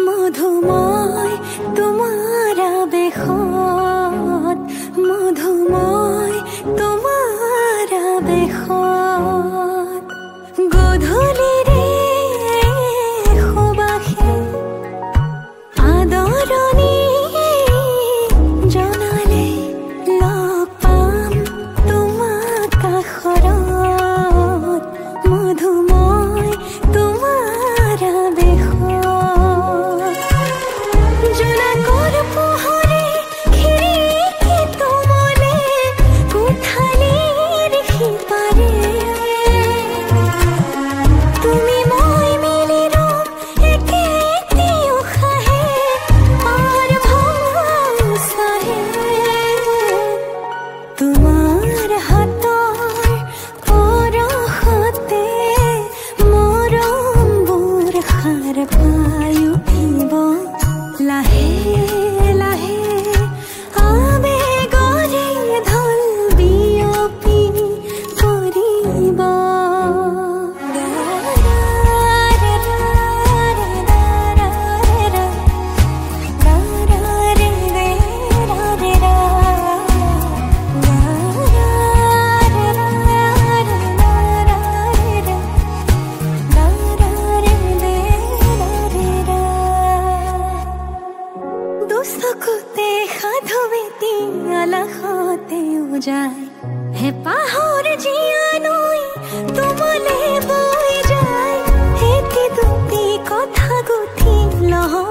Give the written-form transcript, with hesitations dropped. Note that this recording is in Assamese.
মধুময় তোমাৰ আবেশত, মধুময় তোমাৰ আবেশত, গধূলিৰে সুবাসে আদৰণি জনালে লগ পাম তোমাক কাষৰত, মধুময় তোমাৰ আবেশত। জোনাকৰ পোহৰে খিৰিকী তোমলে কোঠালিৰ সিপাৰে, তুমি মই মিলি ৰম একে উশাহে পাৰ ভঙাচাহে, তোমাৰ হাতৰ পৰশতে মৰমবোৰ সাৰ পাই উঠিব লাহে লাহে, আবেগৰে ঢল বিয়পি পৰিব। দুচকুতে সাধুৱেতি আলাসতে উজাই, হেঁপাহৰ জীয়ানৈ তোমালে বৈ যায়, এটি দুটি কথা গুঠি লওঁ